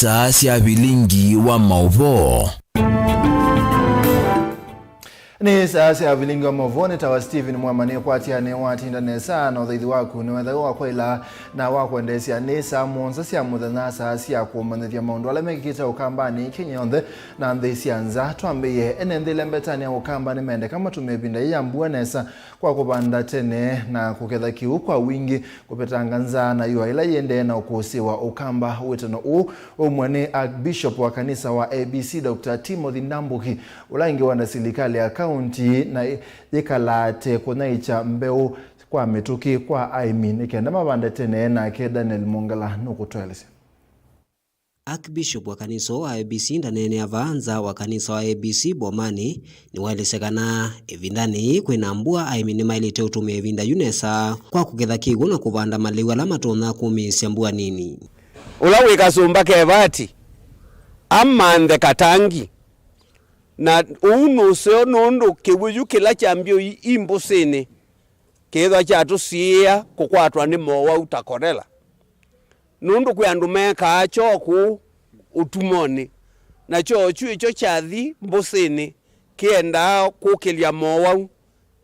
saa cia Vilingi wa Mauvoo. Ni saa cia Vilingi wa Mauvoo ni tawa Stephen Mwamani kwatia ne watinda ne saa na thaithi waku ni wetha wa kwila na wa kwendesia ni saa monza cia muthenya saa cia kumanithia maundu ala mekita ukambani Kenya onthe na nthisi anza twambiye ene nthile mbetani ya ukambani mende kama tumebinda ya mbua nesa kwa kubanda tene na kuketha kiu kwa wingi kupetanga nza na yu ila yende na ukusi wa ukamba wetano umwene Archbishop wa kanisa wa ABC Dr. Timothy Ndambuki ulaingi wana silikali ya county na yekalate kunaicha mbeu kwa mituki kwa aimi nikenda mabanda tene na ke Daniel Mongala nukutwelese. Archbishop wa kanisa wa ABC ndanene avanza wa kanisa wa ABC Bomani ni walesekana evindani kwina mbua aimi ni mailite utume evinda yunesa kwa kuketha kigu na kuvanda maliwa la matona kumisya mbua nini. Ulawe kasumba kevati amande katangi na unu seo nundu kibuju kila chambio imbusini kedwa chatu siya kukwatwa ni mowa utakorela nundu kwandume ka choku utumoni na chochu icho chathi mbusini kienda kukilia mowa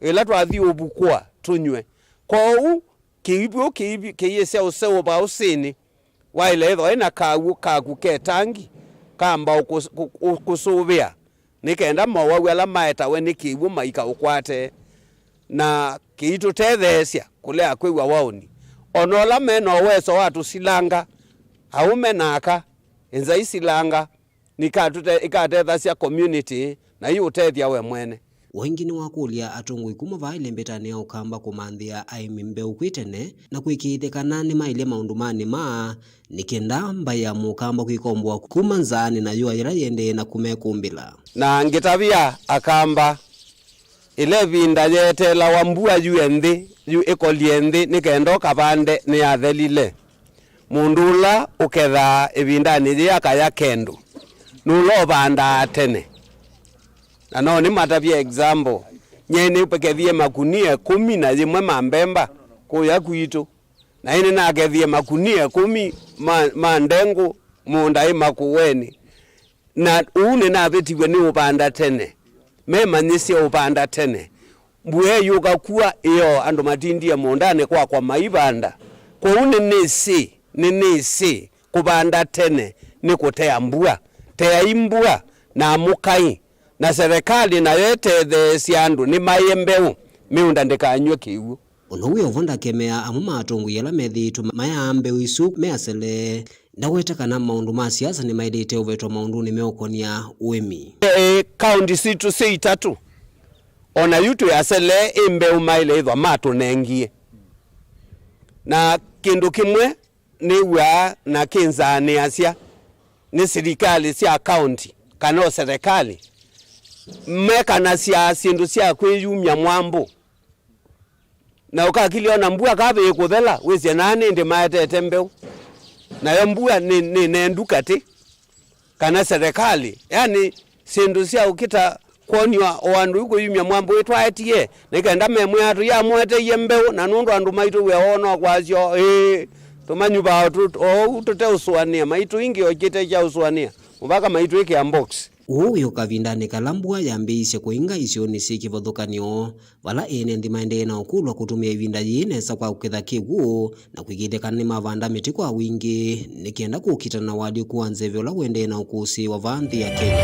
ila twathi obukwa tunywe kou kiibwo kiyese osewo ba usini waile etho ina kagu ketangi kamba ukusubia nikenda mowa wala maeta we nikiwu maika ukwate na kiitu tethesia kule akwiwa waoni onola meno weso watu silanga aume naka enza isilanga ikatethesia community na yu tethia we mwene wengine wakulia atungu ikuma vaile mbetani ya ukamba kumanthia aimi mbeu kwitene na kwikithekana ni maile maundu mani ma nikenda mbaya mukamba kwikombwa kuma nzani na yua ira yende na kumekumbila na ngitavia akamba ile vinda yetela wambua yuendi yu ekoliendi nikendo kabande ni athelile mundula uketha evindani ya kaya kendo nulo banda atene na no ni matavia example nyene upekethie makunia 10 na yimwe mambemba kuya kwitu na ine na akethie makunia 10 mandengu munda imakuweni na une na betiwe ni upanda tene mema nisi upanda tene mbue yuka kuwa iyo ando matindie mundane kwa maibanda kwa une nisi kubanda tene ni kutea mbua tea imbua na mukai na serikali na yote the siandu ni mayembeu miunda ndikanywe kiwu onowe ovonda kemea amuma atungu yala methitu mayambe wisu measele ndaweta kana maundu ma siasa ni maidete uvetwa maundu ni meokonia uemi county situ seitatu ona yutu yasele imbe umaile ithwa matu nengie na kindu kimwe ni wa na kinzani asia ni serikali sia county kana serikali meka na siasa ndu sia kwiyumya mwambo na ukakiliona mbua kabe kuthela wese nani ndi maete mbeu na yo mbua ni ndukati kana serikali yani sindu sia ukita kwonywa wandu uko yumya mwambo wetwa atie nikenda memwe atu ya mwete yembeu na nundu andu maitu we ono kwasyo tumanyuba tutete uswania maitu ingi okite cha uswania mubaka maitu iki unbox uyo kavindani kalambua yambiise kuinga isioni sikivothukanio vala ene ndimaende na ukulwa kutumia ivinda yinesa kwa uketha kiwu na kwigithekana ni mavanda miti kwa wingi nikienda kukita na wadi kuanze vyola wende na ukusi wa vanthi ya Kenya.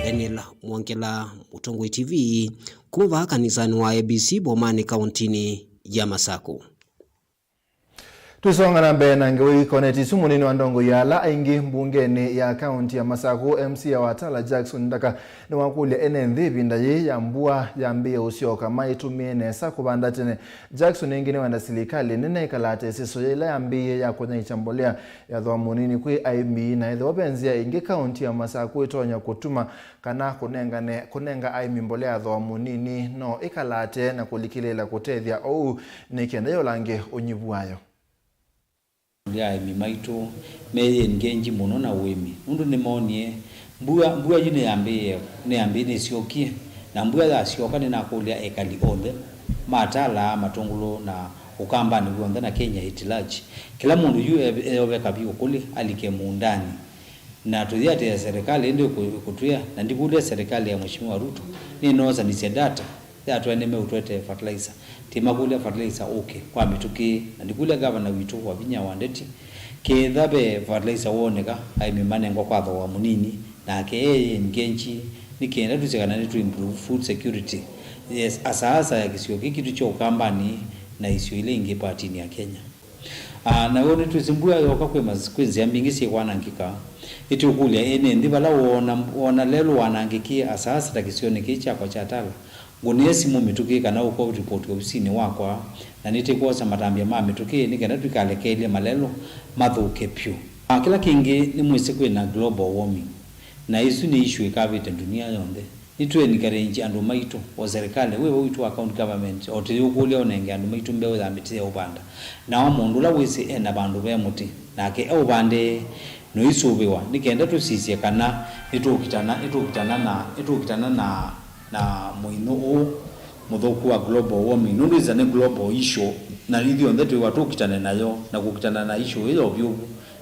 Daniel Mongala, Mutongwe TV, kuva kanisani wa ABC Bomani kauntini ya Masako. Tusonga na mbele na ngewe koneti sumunini wa ndongo yala aingi mbungeni ya kaunti ya Masako MC ya Watala Jackson ndaka ni wakulia NNV bindaye ya mbua ya mbia usioka maitumie nesa kubanda tene Jackson ingine wanda silikali nina ikalate siso ya ila ya mbia ya kwenye ichambolea ya dhuamunini kwe aimi na idho wapenzia ingi kaunti ya Masako itonya kutuma kana kunenga aimi mbolea dhuamunini no ikalate na kulikile la kutethia ou nikienda yolange unyibuayo. Ya mimaitu meye ngenji muno na wemi undu nimonie mbua yine yambe ne siokie na mbua ya sioka ni nakulia ekali onde matala matungulo na ukamba ni guonda na Kenya itilaji kila mundu yu eweka biyo kuli alike muundani na tuziate ya serikali ndio kutuya na ndikude serikali ya Mheshimiwa Ruto ni noza ni data ya tueneme utwete fertilizer tima kule fertilizer okay kwa mituki na ndikule governor witu wa Vinya Wandeti kethabe fertilizer woneka aimimane ngo kwatho wa munini na ke ngenchi nikenda tuzikana ni to improve food security yes asasa ya kisio kitu cho kambani na isio ile inge patini ya Kenya na wone tuzimbua yoka kwe mazikwenzi ya mbingi si wanangika ito kule ene ndibala wona lelo wanangikia asasa takisio nikicha kwa chatala ngonesi mu mituki kana uko report ofisini wakwa na nitikosa matambia ma mituki nikenda tukalekele malelo mathuke pyu kila kingi ni mwese kwena global warming na isu ni issue ikavite dunia yonde nitwe nikarenji andu maitu wa serikali wewe witu account government otiri ukule onenge andu maitu mbewe za mitire ubanda na omundu la wese ena bandu bemuti nake ubande no isubiwa nikenda tusisie kana itukitana na muino muthoku wa global warming nundu is a global issue na lithio ndetu watukitana nayo na kukitana na issue ile obyo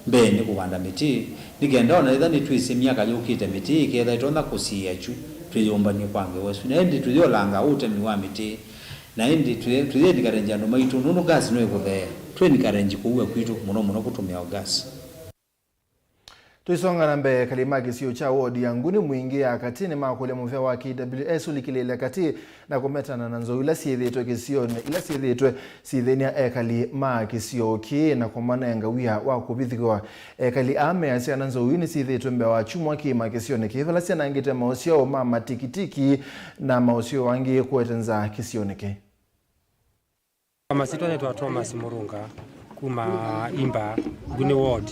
mbene kubanda miti nikenda ona ithani twise miaka yukite miti ketha itonda kusia chu tuyombanye kwange wesu na ndi tuyolanga utemi wa miti na ndi tuye ndikarenja ndo maitu nunu gas no ekuthe twe ndikarenji kuwe kwitu muno kutumia gas. Tuisonga nambe kalima kisio cha wodi ya nguni mwingi ya katini makule muvya wa KWS ulikilele kati na kumetana na nzo ila siedhetwe kisio ila siedhetwe siedhenia ekali maa kisio ki na kumanenga wia wakubithikwa ekali ame asia na nzo wini siedhetwe mbe wa chumwa kima kisio niki hivyo lasia na ngite mausio mama tikitiki na mausio wangi kuetenza kisio niki. Kama sito netu wa Thomas Murunga kuma imba nguni ward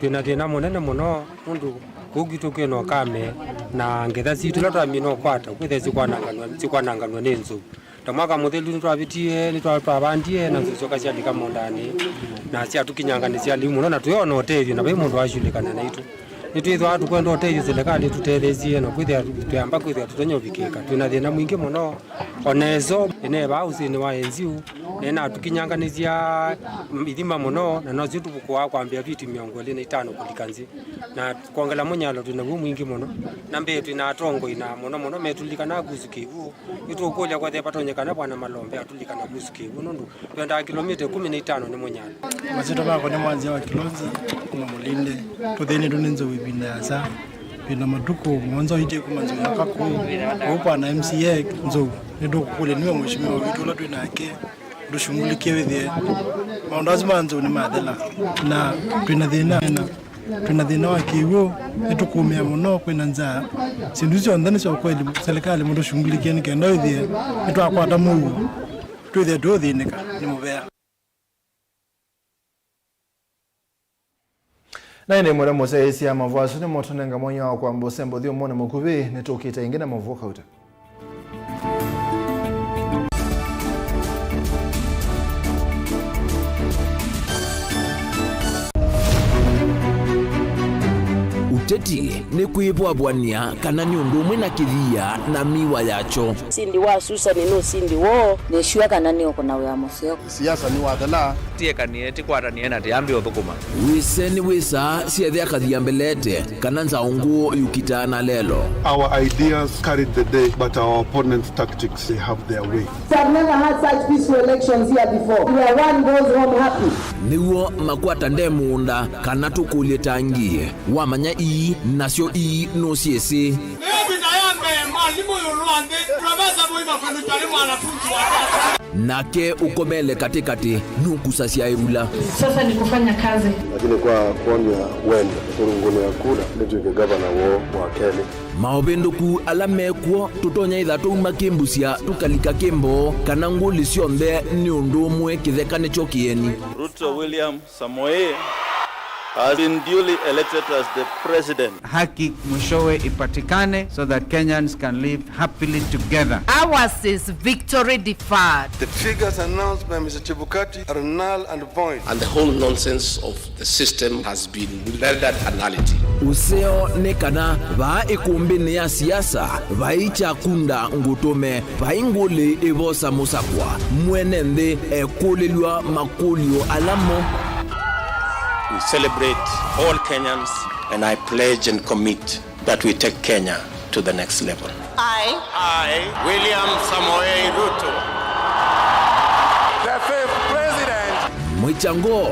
twina thina munene muno mundu kugitukwe no kame na ngetha citu la twamino kwata kwithe cikwananganwa ni nzu tamwaka muthelu nitwavitie nitwabandie na nzucoka ciandika mundani na cia tukinyangani cia limu muno na tuyona utethio na bai mundu washulikana na itu nitwithwa tukwenda utethio serikali tutethezie no kwithe tuyamba kwithe tutonyovikika twina thina mwingi muno onezo ene bausini wa enziu nena tukinyanganizia ithima muno na no zitu bukwa kwambia viti 25 kulikanzi na kuongela munyalo tuna mwingi muno na mbe tuna atongo ina muno metulikana gusukivu itu ukolya kwa thepatonyekana bwana malombe atulikana gusukivu nundu twenda kilomita 15 ni munyalo mazito bako ni mwanzi wa kilonzi kuma mulinde tutheni tuninzo wibinda sa bina maduko mwanzo ite kumanzo yakako upa na MCA nzo ndo kule niwe mheshimiwa wetu la twinake dushungulikie withie maundazi manzo ni mathela na twina thina wa kiwo nitukumia muno kwina nzaa sindu cio ndani cio kweli serikali mundu shungulikie ni kenda withie nitwakwata Mauvoo twithie tuthinika ni muvea na ine mwere mose isi ya Mauvoo asuni motonenga mwenye wa kwa mbosembo thio mwone mukuvi nitukita ingine Mauvoo kauta. Uteti ni kuibwabwania kana ni undu umwe na kithia na miwa yacho. Sindi wa Susan no sindi wo ne shua kana ni okona wa museo. Siasa ni wathela tie kanie ti kwaranie na tiambi othukuma. Wise ni wisa siethe akathia mbelete kana nzaungu yukitana lelo. Our ideas carried the day but our opponents' tactics they have their way. We have never had such peaceful elections here before. Where one goes home happy. Niwo makwata ndemunda kana tukulie tangie wamanya nasio no siese nake ukomele katikati nukusa sia ibula sasa ni kufanya kazi lakini kwa kuonya wenda kurunguni ya kura ndio gavana wa Kenya maobendoku alamekwo tutonya ithatu makimbusia tukalika kimbo kana nguli cionthe ni undu umwe kithekane chokieni. Ruto William Samoei has been duly elected as the president. Haki mwishowe ipatikane so that Kenyans can live happily together. Ours is victory deferred. The figures announced by Mr. Chebukati are null and void. And the whole nonsense of the system has been rendered a nullity. useo ni kana va ikumbini ya siasa vaicha kunda ngutume vainguli ivosa musakwa mwene nthi ekulilwa makulio alamo. We celebrate all Kenyans and I pledge and commit that we take Kenya to the next level. I, William Samoei Ruto, the fifth president. Mwichango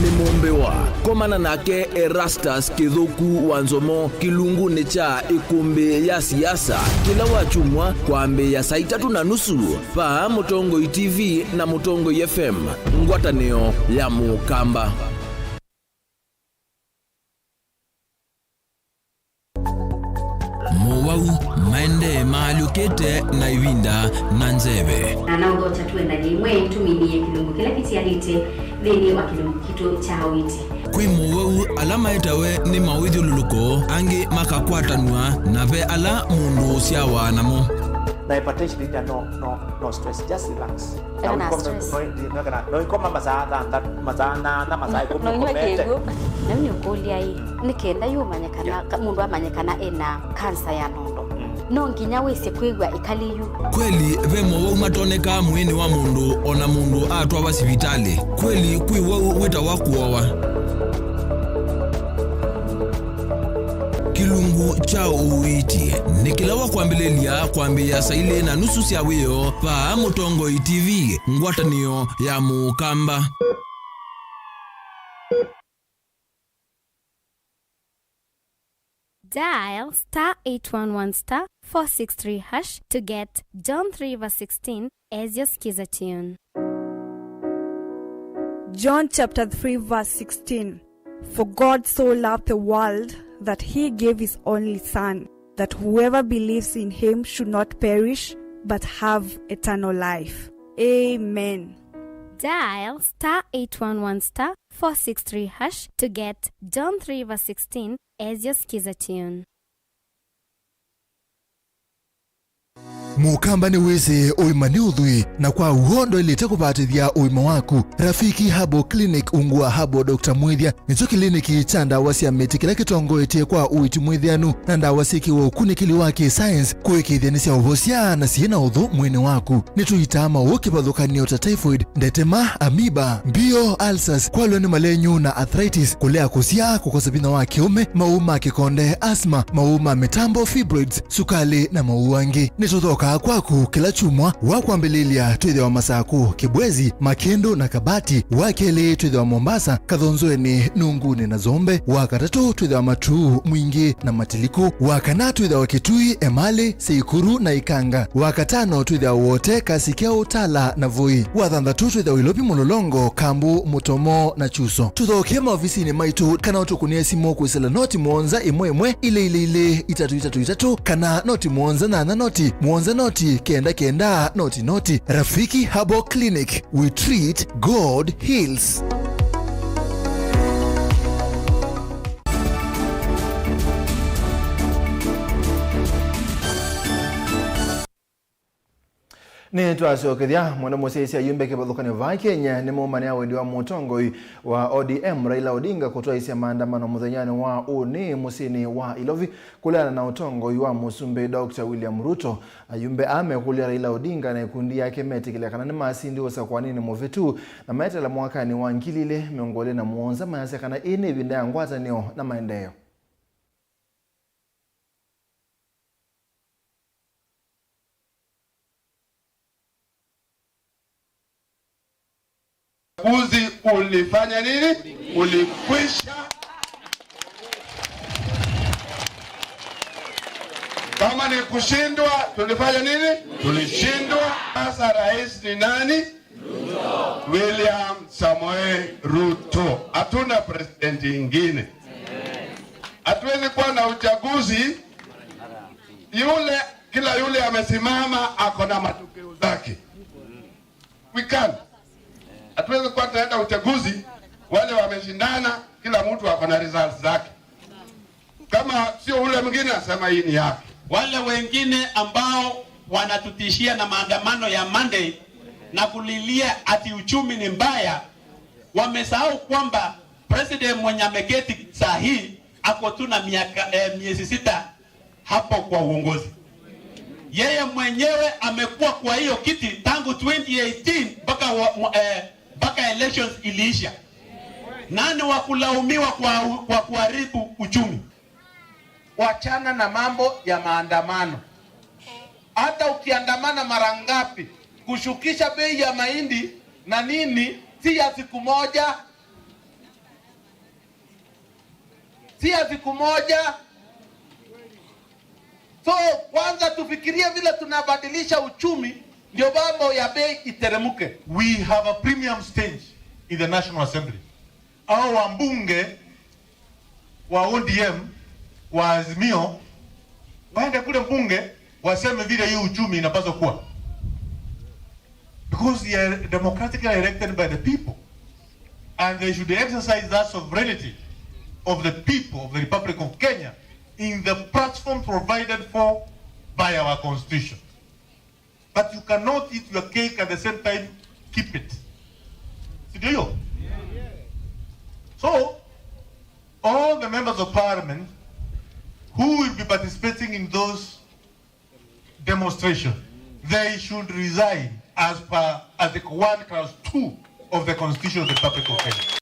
ni mumbewa komana nake Erastus Kithuku Wanzomo kilunguni cha ikumbi ya siasa kila wachumwa kwa mbe ya saa 3:30 pa Mutongo TV na Mutongo FM ngwatanio ya Mukamba. Mauvoo maende maalukete na ivinda na nzeve na naungo tatuenda nyimwe tuminie kilungu kila kitialite thini wa kilungu kito cha witi kwi Mauvoo alama etawe ni mawithio luluko angi makakwatanwa na ve ala mundu siawa namo. Na hypertension is no stress, just relax. No stress. No ikoma mazana na mazai no nyekego na ni ukulia hii nikenda yumanyekana mundu amanyekana ena kansa ya nondo no nginya wese kwigwa ikaliyu kweli ve Mauvoo matoneka mwini wa mundu ona mundu atwa basivitali kweli kwi wau wita wakuowa kilungu cha uiti nikilawa kwambilelia kwambia saile na nusu sia wio pa Mutongo TV ngwatanio ya Mukamba. Dial *811*463# to get John 3:16 as your skiza tune. John chapter 3 verse 16. For God so loved the world that he gave his only Son, that whoever believes in him should not perish, but have eternal life. Amen. Dial *811*463# to get John 3:16 as your skiza tune. Mukamba ni weze oimani udhui na kwa uhondo ilete kubatithia oima waku. Rafiki Habo Clinic ungua Habo Dr. Mwithia nicho kliniki cha ndawa cia miti kila kitongo etie kwa uiti mwithianu na ndawa siki wa ukunikili wake science kuikithia cia uvosia na ciena uthu mwene waku. Nituitama ukibadhukanio ta typhoid, ndetema, amoeba, bio, ulcers, kwalo ni malenyu na arthritis, kulea kusia, kukosa bina wa kiume, mauma kikonde, asma, mauma mitambo, fibroids, sukali na mauangi. Nituthoka kwaku kila chumwa wakwambililia twithe wa Masaku, Kibwezi, Makendo na Kabati, wakeli twithe wa Mombasa, Kathonzoeni, Nunguni na Zombe, wakatatu twithe wa Matuu, Mwingi na Matiliku, wakana twithe wa Kitui, Emali, Seikuru na Ikanga, wakatano twithe wa wote Kasikia, Utala na Voi, wathanthatu twithe wa Ilobi, Mulolongo, Kambu, Mutomo na Chuso. Tuthoke maofisini maitu kana utukunie simu kwisela noti mwonza imwe ile 333 kana noti mwonza na noti mwonza noti kenda noti. Rafiki Habo Clinic, we treat, God heals. Ni twacokethia mwana musisi ayumbe kibathukani va Kenya ni mumani awendi wa Mutongo wa ODM Raila Odinga kutwaisia maandamano muthenyani wa uni musini wa Ilovi kulana na utongo wa musumbe Dr. William Ruto. Ayumbe amekulia Raila Odinga na ikundi yake metikile kana ni masindi osa kwa nini muvitu na maetela mwakani wa ngilile miongole na muonza mayase kana ine vinda ya ngwatanio na maendeleo. Uzi ulifanya nini? Ulikwisha. Kama ni kushindwa, tulifanya nini? Tulishindwa. Sasa rais ni nani? Ruto. William Samoei Ruto. Hatuna president ingine. Hatuwezi kuwa na uchaguzi kila yule amesimama ako na matokeo zake. We can't. Hatuwezi kuwa tunaenda uchaguzi wale wameshindana kila mtu ako na results zake. Kama sio ule mwingine asema hii ni yake. Wale wengine ambao wanatutishia na maandamano ya Monday na kulilia ati uchumi ni mbaya, wamesahau kwamba president mwenye ameketi saa hii ako tu na miezi 6 hapo kwa uongozi. Yeye mwenyewe amekuwa kwa hiyo kiti tangu 2018 mpaka elections iliisha. Nani wa kulaumiwa kwa kuharibu uchumi? Wachana na mambo ya maandamano. Hata ukiandamana mara ngapi kushukisha bei ya mahindi na nini, si ya siku moja, si ya siku moja. So kwanza tufikirie vile tunabadilisha uchumi ndio mambo ya bei iteremuke. We have a premium stage in the National Assembly. Au wambunge wa ODM wa Azimio waende kule mbunge waseme vile hii uchumi inapaswa kuwa, because they are democratically elected by the people and they should exercise that sovereignty of the people of the Republic of Kenya in the platform provided for by our constitution. But you cannot eat your cake at the same time keep it. Do you? So all the members of parliament who will be participating in those demonstrations, they should resign as per Article 1 Clause 2 of the Constitution of the Republic of Kenya.